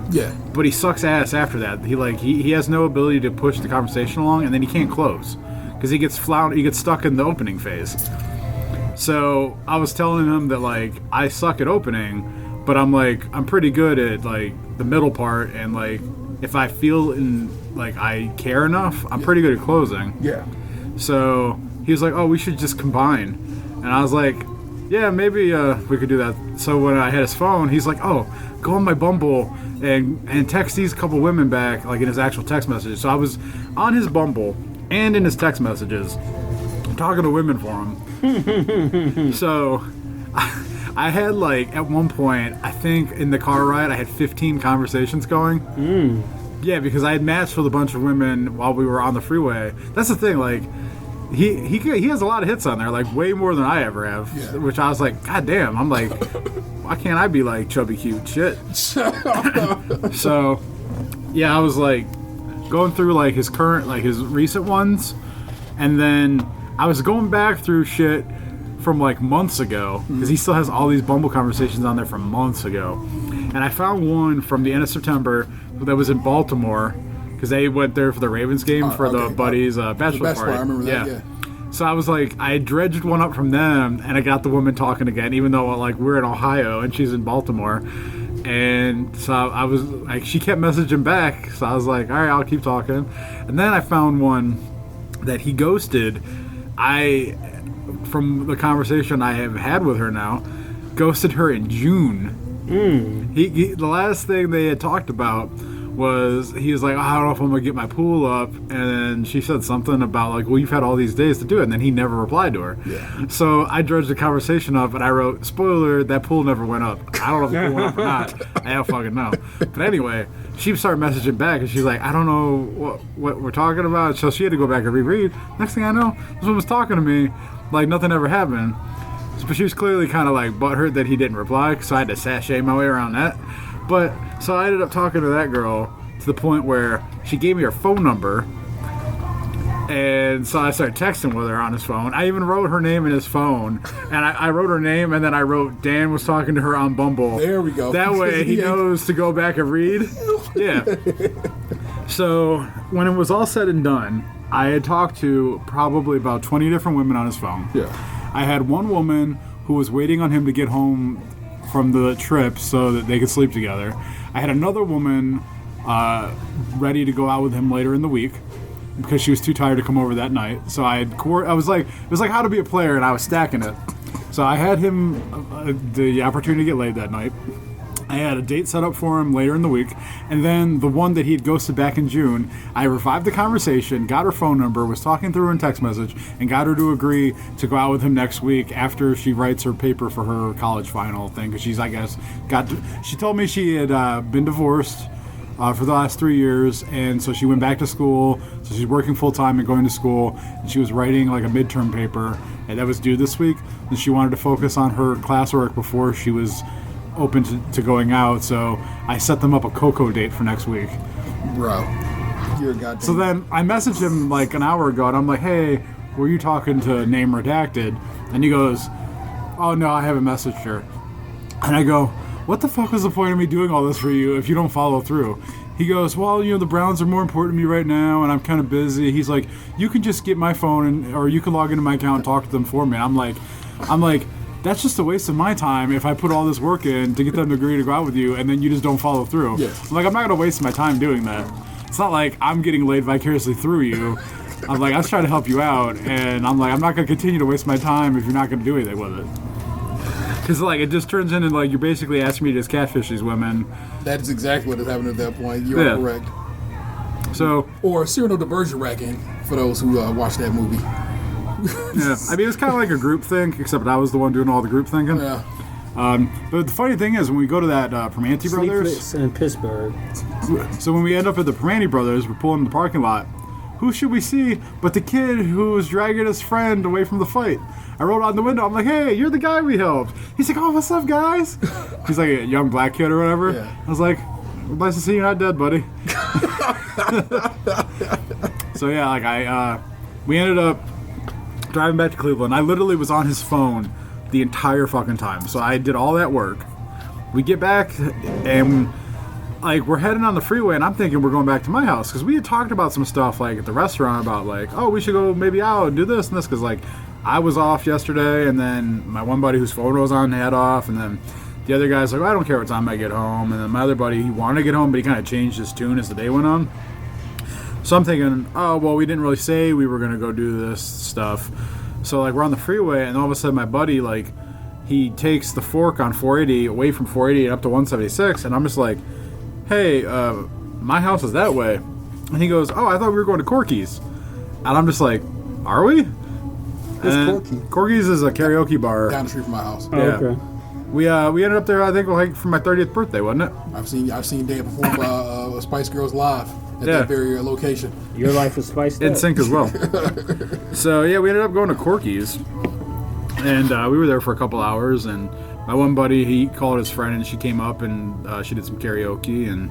but he sucks ass after that. He has no ability to push the conversation along, and then he can't close because he gets stuck in the opening phase. So I was telling him that like I suck at opening, but I'm pretty good at like the middle part, and like if I feel I care enough, I'm pretty good at closing. Yeah. So he was like, "Oh, we should just combine," and I was like, "Yeah, maybe we could do that." So when I had his phone, he's like, "Oh, go on my Bumble and text these couple women back, like in his actual text messages." So I was on his Bumble and in his text messages talking to women for him. So I had like at one point, I think in the car ride, I had 15 conversations going. Yeah, because I had matched with a bunch of women while we were on the freeway. That's the thing, like he has a lot of hits on there, like way more than I ever have. Yeah. Which I was like, God damn, I'm like, why can't I be like chubby cute shit? So yeah, I was like going through like his recent ones, and then I was going back through shit from like months ago, because he still has all these Bumble conversations on there from months ago. And I found one from the end of September that was in Baltimore, because they went there for the Ravens game for the buddies' bachelor party. I remember that, yeah. So I was like, I dredged one up from them, and I got the woman talking again, even though like we're in Ohio and she's in Baltimore. And so I was like, she kept messaging back, so I was like, all right, I'll keep talking. And then I found one that he ghosted. From the conversation I have had with her now, ghosted her in June. He the last thing they had talked about was, he was like, oh, I don't know if I'm gonna get my pool up, and then she said something about like, well, you've had all these days to do it, and then he never replied to her. Yeah. So I dredged the conversation up, and I wrote, spoiler, that pool never went up. I don't know if the pool went up or not. I don't fucking know. But anyway, she started messaging back, and she's like, I don't know what we're talking about. So she had to go back and reread. Next thing I know, this one was talking to me like nothing ever happened. But she was clearly kind of like butthurt that he didn't reply, so I had to sashay my way around that. But so I ended up talking to that girl to the point where she gave me her phone number, and so I started texting with her on his phone. I even wrote her name in his phone, and I wrote her name, and then I wrote Dan was talking to her on Bumble. There we go. That way he knows to go back and read. Yeah. So when it was all said and done, I had talked to probably about 20 different women on his phone. Yeah. I had one woman who was waiting on him to get home from the trip so that they could sleep together. I had another woman ready to go out with him later in the week because she was too tired to come over that night. So I was like, it was like How to Be a Player, and I was stacking it. So I had him the opportunity to get laid that night. I had a date set up for him later in the week, and then the one that he had ghosted back in June, I revived the conversation, got her phone number, was talking through her in text message, and got her to agree to go out with him next week after she writes her paper for her college final thing, because she's, I guess, she told me she had been divorced for the last 3 years, and so she went back to school, so she's working full-time and going to school, and she was writing like a midterm paper, and that was due this week, and she wanted to focus on her classwork before she was open to going out, so I set them up a cocoa date for next week. Bro, you're a goddamn... So then I messaged him like an hour ago, and I'm like, hey, were you talking to Name Redacted? And he goes, oh no, I haven't messaged her. And I go, what the fuck was the point of me doing all this for you if you don't follow through? He goes, well, the Browns are more important to me right now, and I'm kind of busy. He's like, you can just get my phone, or you can log into my account and talk to them for me. I'm like, that's just a waste of my time if I put all this work in to get them to agree to go out with you, and then you just don't follow through. Yeah. I'm like, I'm not going to waste my time doing that. It's not like I'm getting laid vicariously through you. I'm like, I was trying to help you out, and I'm like, I'm not going to continue to waste my time if you're not going to do anything with it. Because, like, it just turns into, like, you're basically asking me to just catfish these women. That's exactly what is happening at that point. You're correct. So, or Cyrano De Bergerac, for those who watched that movie. Yeah, I mean, it was kind of like a group thing, except I was the one doing all the group thinking. Yeah. But the funny thing is, when we go to that Primanti Brothers in Pittsburgh, so when we end up at the Primanti Brothers, we're pulling in the parking lot. Who should we see but the kid who was dragging his friend away from the fight? I rolled out the window. I'm like, hey, you're the guy we helped. He's like, oh, what's up, guys? He's like a young black kid or whatever. Yeah. I was like, nice to see you're not dead, buddy. So yeah, like we ended up driving back to Cleveland. I literally was on his phone the entire fucking time. So I did all that work. We get back and like we're heading on the freeway, and I'm thinking we're going back to my house because we had talked about some stuff like at the restaurant about like, oh, we should go maybe out and do this and this, because like I was off yesterday, and then my one buddy whose phone was on had off, and then the other guy's like, well, I don't care what time I get home. And then my other buddy, he wanted to get home, but he kind of changed his tune as the day went on. So I'm thinking, oh, well, we didn't really say we were going to go do this stuff. So, like, we're on the freeway, and all of a sudden my buddy, like, he takes the fork on 480 away from 480 and up to 176, and I'm just like, hey, my house is that way. And he goes, oh, I thought we were going to Corky's. And I'm just like, are we? What's Corky? Corky's is a karaoke bar. Down the street from my house. Oh, Yeah. okay. We ended up there, I think, like for my 30th birthday, wasn't it? I've seen Dan perform Spice Girls live at Yeah. that very location. Your life was spiced In up. sync as well. So yeah, we ended up going to Corky's, and we were there for a couple hours. And my one buddy, he called his friend, and she came up and she did some karaoke, and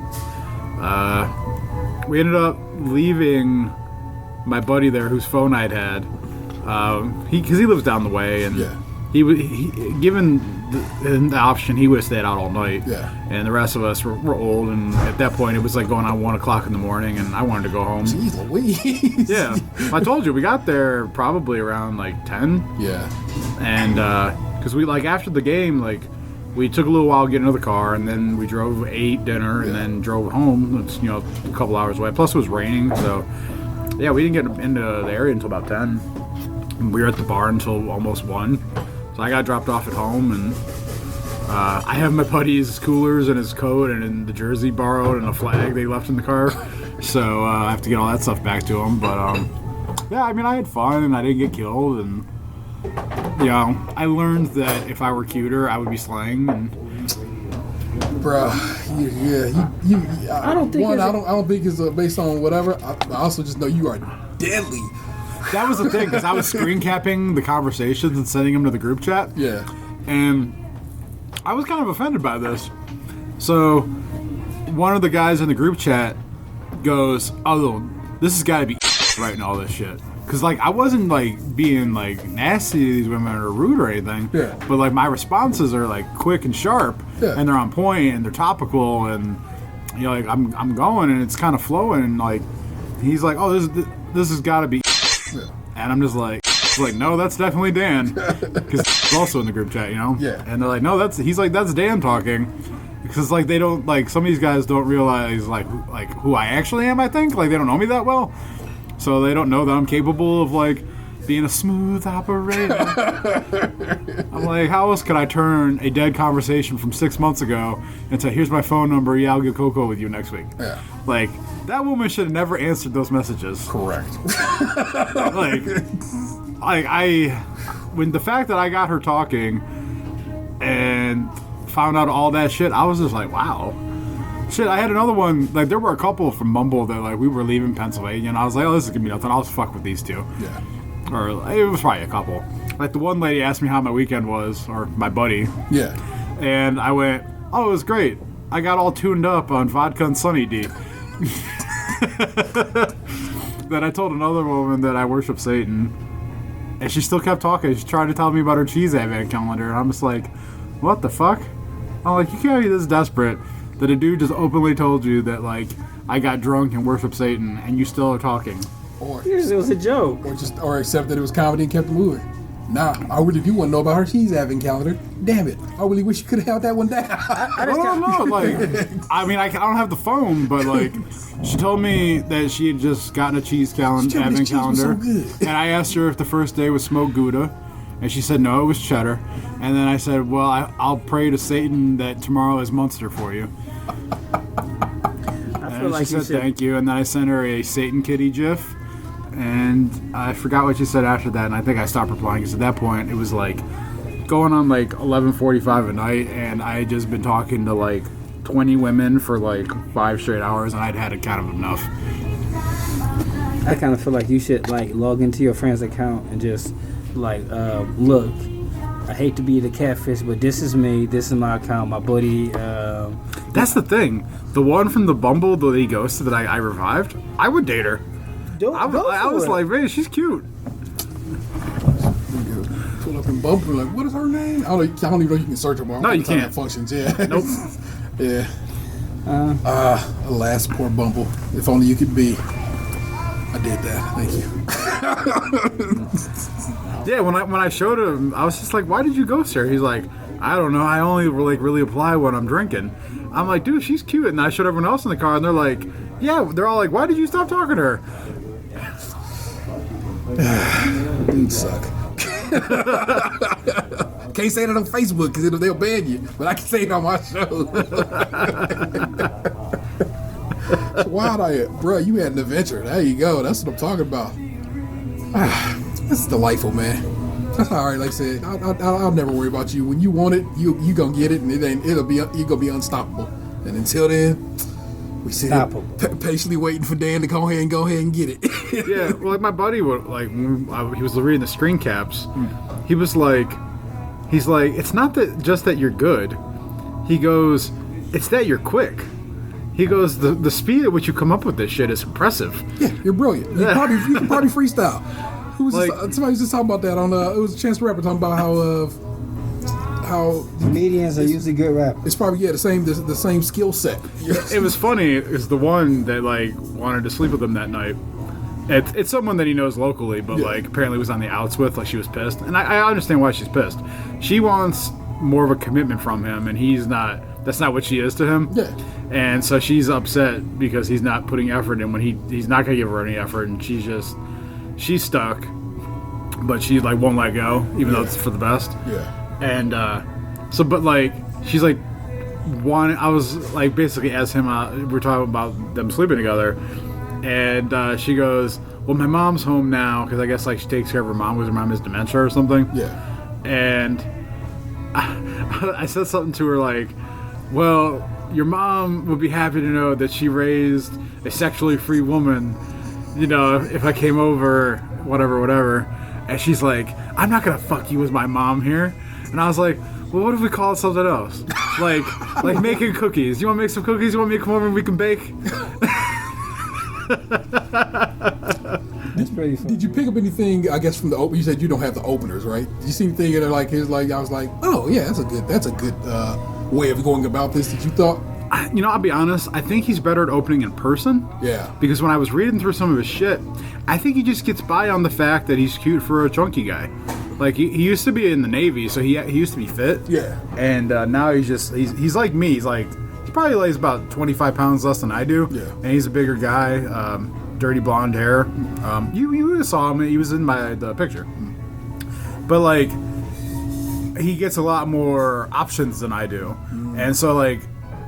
we ended up leaving my buddy there, whose phone I'd had. Because he lives down the way, and Yeah. he given the option, he would have stayed out all night. Yeah. And the rest of us were old, and at that point, it was like going on 1 o'clock in the morning, and I wanted to go home. Jeez Louise. Yeah, I told you we got there probably around like 10, Yeah. and because we like after the game, like we took a little while to get into the car, and then we drove, ate dinner, and then drove home. It's a couple hours away. Plus it was raining, so yeah, we didn't get into the area until about 10. We were at the bar until almost 1, so I got dropped off at home, and I have my buddy's coolers and his coat and the jersey borrowed and a flag they left in the car, so I have to get all that stuff back to him. But yeah, I mean, I had fun and I didn't get killed, and I learned that if I were cuter, I would be slaying. And Bro, I don't think one, it's- I don't think it's based on whatever. I also just know you are deadly. that was the thing, because I was screen capping the conversations and sending them to the group chat. Yeah. And I was kind of offended by this. So one of the guys in the group chat goes, oh, this has got to be writing all this shit. Because, like, I wasn't, like, being, like, nasty to these women or rude or anything. Yeah. But, like, my responses are, like, quick and sharp. Yeah. And they're on point and they're topical. And, like, I'm going and it's kind of flowing. And, like, he's like, oh, this has got to be. Yeah. And I'm just like, no, that's definitely Dan, because he's also in the group chat, Yeah. And they're like, no, that's Dan talking, because like they don't like some of these guys don't realize like who I actually am. I think like they don't know me that well, so they don't know that I'm capable of like being a smooth operator. I'm like, how else could I turn a dead conversation from 6 months ago into here's my phone number, yeah, I'll get cocoa with you next week. Yeah. Like that woman should have never answered those messages. Correct. When the fact that I got her talking and found out all that shit, I was just like, wow. Shit, I had another one, like, there were a couple from Mumble that, like, we were leaving Pennsylvania, and I was like, oh, this is gonna be nothing, I'll just fuck with these two. Yeah. Or, it was probably a couple. Like, the one lady asked me how my weekend was, or my buddy, Yeah. and I went, oh, it was great. I got all tuned up on vodka and Sunny D. Then I told another woman that I worship Satan, and she still kept talking. She tried to tell me about her cheese advent calendar, and I'm just like, what the fuck? I'm like, you can't be this desperate that a dude just openly told you that, like, I got drunk and worship Satan, and you still are talking. Or It was a joke. or accept that it was comedy and kept it moving. Nah, I really do want to know about her cheese advent calendar. Damn it! I really wish you could have held that one down. I don't know. Like, I mean, I don't have the phone, but like, she told me that she had just gotten a cheese She told me advent this cheese was so calendar, good. and I asked her if the first day was smoked Gouda, and she said no, it was cheddar. And then I said, well, I'll pray to Satan that tomorrow is Munster for you. I feel And like she you said should. thank you, and then I sent her a Satan kitty gif, and I forgot what she said after that, and I think I stopped replying because at that point it was like going on like 11:45 at night, and I had just been talking to like 20 women for like 5 straight hours, and I'd had it kind of enough. I kind of feel like you should like log into your friend's account and just like, look, I hate to be the catfish, but this is me. This is my account. My buddy. That's the thing. The one from the Bumble that he ghosted that I revived, I would date her. I was like, man, she's cute. Pull up and bump her like, what is her name? I don't even know you can search her. No, you can't. Functions, yeah. Nope. Yeah. Alas, poor Bumble. If only you could be. I did that. Thank you. Yeah, when I showed him, I was just like, "Why did you ghost her?" He's like, "I don't know. I only really apply when I'm drinking." I'm like, "Dude, she's cute." And I showed everyone else in the car, and they're like, "Yeah." They're all like, "Why did you stop talking to her?" Dude suck. Can't say that on Facebook because they'll ban you, but I can say it on my show. It's wild out here. Bro, you had an adventure. There you go. That's what I'm talking about. This is delightful, man. That's all right. Like I said, I'll never worry about you. When you want it, you gonna get it, and you're gonna be unstoppable. And until then, we sit here patiently waiting for Dan to go ahead and get it. Yeah, well, like my buddy would he was reading the screen caps. He's like, it's not that just that you're good. He goes, it's that you're quick. He goes, the speed at which you come up with this shit is impressive. Yeah, you're brilliant. You can probably freestyle. Who was somebody was just talking about that on it was Chance the Rapper talking about how comedians are usually good rappers. It's probably the same skill set. It was funny. Is the one that wanted to sleep with him that night. It's someone that he knows locally, but apparently was on the outs with. She was pissed, and I understand why she's pissed. She wants more of a commitment from him, and he's not. That's not what she is to him. Yeah. And so she's upset because he's not putting effort in when he's not gonna give her any effort, and she's stuck, but she won't let go, even though it's for the best. Yeah. And she's one. I was basically as him. We're talking about them sleeping together, and she goes, "Well, my mom's home now because I guess she takes care of her mom because her mom has dementia or something." Yeah. And I said something to her like, "Well, your mom would be happy to know that she raised a sexually free woman. If I came over, whatever." And she's like, "I'm not gonna fuck you with my mom here." And I was like, "Well, what if we call it something else? like making cookies. You want to make some cookies? You want me to come over and we can bake?" That's pretty funny. Did you pick up anything? I guess from the you said you don't have the openers, right? Did you see anything that I was like, oh yeah, that's a good way of going about this that you thought? I'll be honest. I think he's better at opening in person. Yeah. Because when I was reading through some of his shit, I think he just gets by on the fact that he's cute for a chunky guy. He used to be in the Navy, so he used to be fit. Yeah. And now he's like me. He probably weighs about 25 pounds less than I do. Yeah. And he's a bigger guy, dirty blonde hair. You saw him. He was in the picture. But he gets a lot more options than I do, and so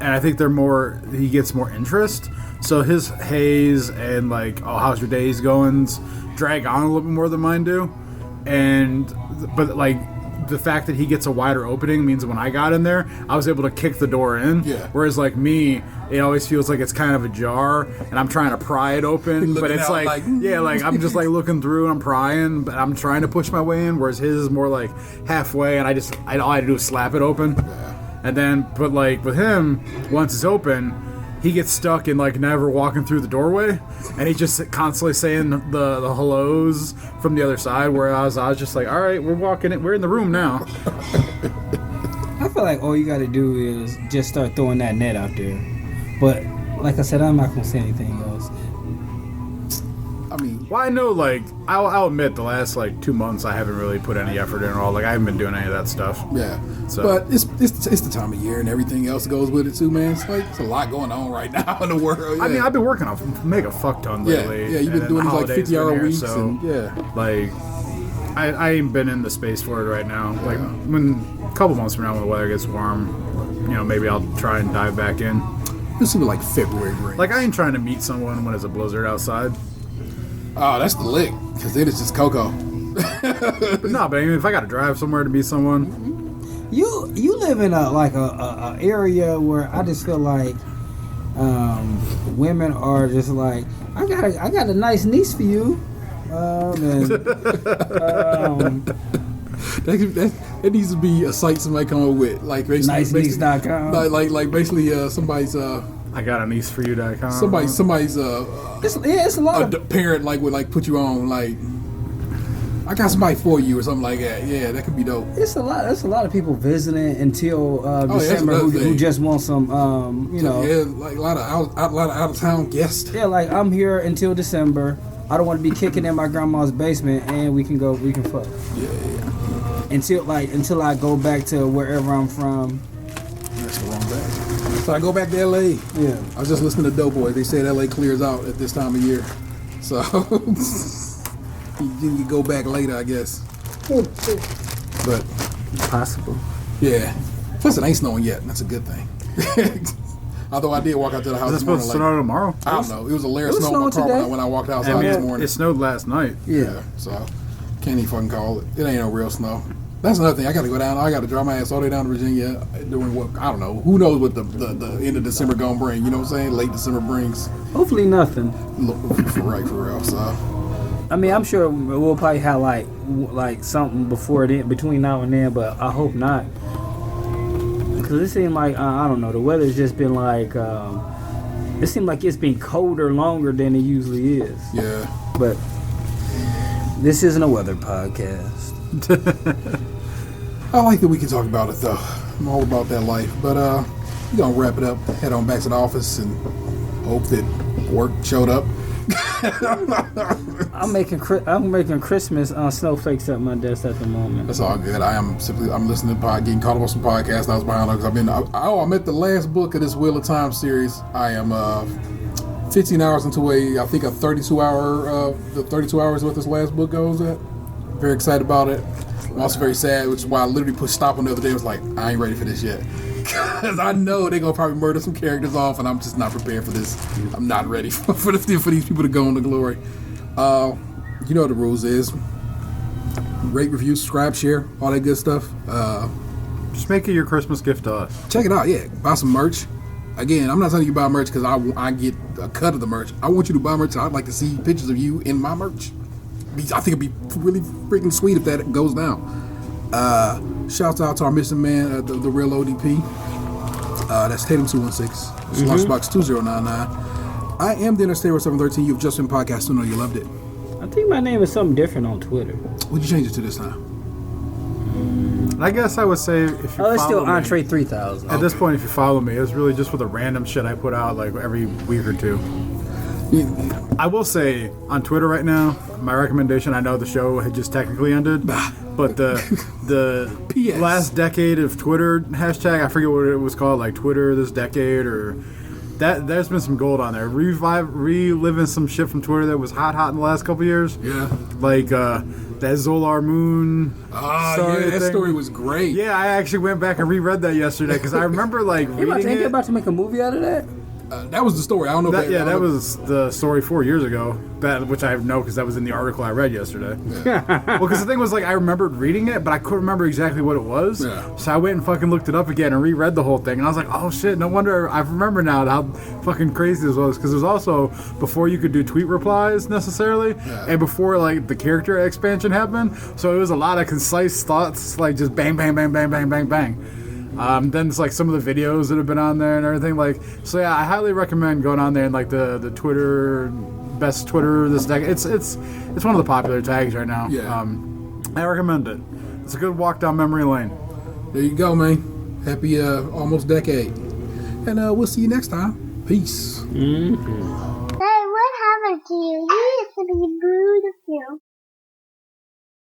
and I think he gets more interest. So his haze and how's your days going drag on a little bit more than mine do. But the fact that he gets a wider opening means when I got in there, I was able to kick the door in. Yeah. Whereas me, it always feels like it's kind of ajar, and I'm trying to pry it open. But it's I'm just looking through and I'm prying, but I'm trying to push my way in. Whereas his is more halfway, and all I had to do is slap it open. Yeah. And then, but with him, once it's open, he gets stuck in never walking through the doorway, and he's just constantly saying the hellos from the other side. Whereas I was just all right, we're in the room now. I feel like all you got to do is just start throwing that net out there. But like I said, I'm not gonna say anything else. I mean, well, I know, I'll admit the last 2 months I haven't really put any effort in at all. I haven't been doing any of that stuff. Yeah. So. But it's the time of year and everything else goes with it too, man. It's it's a lot going on right now in the world. Yeah. I mean, I've been working on a fuck ton lately. Yeah, you've been doing these 50-hour weeks, so, I ain't been in the space for it right now. When a couple months from now when the weather gets warm, maybe I'll try and dive back in. This will be February break. I ain't trying to meet someone when it's a blizzard outside. Oh, that's the lick, because then it's just cocoa. But I mean, if I got to drive somewhere to meet someone. You live in a area where I just feel women are just I got a nice niece for you. That needs to be a site somebody come up with, NiceNiece.com. Basically somebody's I got a niece for you.com. Somebody's it's a lot of parent would put you on I got somebody for you or something like that. Yeah, that could be dope. It's a lot. There's a lot of people visiting until December who just want some Yeah, a lot of out of town guests. Yeah, I'm here until December. I don't want to be kicking in my grandma's basement, and we can fuck. Yeah. Until I go back to wherever I'm from. That's the wrong bag. So I go back to LA. Yeah. I was just listening to Doughboy. They said LA clears out at this time of year. So you can go back later, I guess. But Possible. yeah. Plus it ain't snowing yet. That's a good thing. Although I did walk out to the house Is it this morning. supposed to snow tomorrow? I don't know. It was a layer of It was snow in my snowing car today. when I walked I outside mean, this morning. it snowed last night. Yeah. So can't even fucking call it. It ain't no real snow. That's another thing. I got to go down. I got to drive my ass all the way down to Virginia during what, I don't know. Who knows what the end of December gonna bring? You know what I'm saying? Late December brings. Hopefully nothing. Look, for real. So I mean, I'm sure we'll probably have like something before then, between now and then, but I hope not. Because it seemed like I don't know. The weather's just been like. It seemed like it's been colder longer than it usually is. yeah. But this isn't a weather podcast. I like that we can talk about it though. I'm all about that life. But we're gonna wrap it up. Head on back to the office and hope that work showed up. I'm making Christmas snowflakes at my desk at the moment. That's all good. I'm listening to getting caught up on some podcasts. I was behind because I'm at the last book of this Wheel of Time series. I am 15 hours into I think a 32 hours what this last book goes at. Very excited about it. I'm also very sad, which is why I literally put stop on the other day. I was like, I ain't ready for this yet. Because I know they're going to probably murder some characters off, and I'm just not prepared for this. I'm not ready for these people to go into glory. You know what the rules is. Rate, review, subscribe, share, all that good stuff. Just make it your Christmas gift to us. Check it out, yeah. Buy some merch. Again, I'm not telling you to buy merch because I get a cut of the merch. I want you to buy merch. I'd like to see pictures of you in my merch. I think it'd be really freaking sweet if that goes down. Shouts out to our missing man, the real ODP. That's Tatum 216. It's Lunchbox 2099. I am the Interstate 713. You've just been podcasting. Know you loved it. I think my name is something different on Twitter. What'd you change it to this time? I guess I would say if you Oh, it's still follow me, Entree 3000. at this point, if you follow me, it's really just with the random shit I put out like every week or two. I will say on Twitter right now, my recommendation. I know the show had just technically ended, but the PS. last decade of Twitter hashtag, I forget what it was called, like Twitter this decade or that. There's been some gold on there. Reliving some shit from Twitter that was hot in the last couple years. Yeah. Like that Zolar Moon. That story was great. Yeah, I actually went back and reread that yesterday because I remember like reading They're it. about to make a movie out of that? That was the story. I don't know. That was the story 4 years ago. Which I know because that was in the article I read yesterday. Well, because the thing was, like, I remembered reading it, but I couldn't remember exactly what it was. Yeah. So I went and fucking looked it up again and reread the whole thing. And I was like, oh shit, no wonder I remember now how fucking crazy this was. Because it was also before you could do tweet replies necessarily, and before like the character expansion happened. So it was a lot of concise thoughts, like just bang, bang, bang, bang, bang, bang, bang. Then it's like some of the videos that have been on there and everything. Like, so yeah, I highly recommend going on there and like the Twitter, best Twitter this decade. It's one of the popular tags right now. Yeah. I recommend it. It's a good walk down memory lane. There you go, man. Happy almost decade. And we'll see you next time. Peace. Mm-hmm.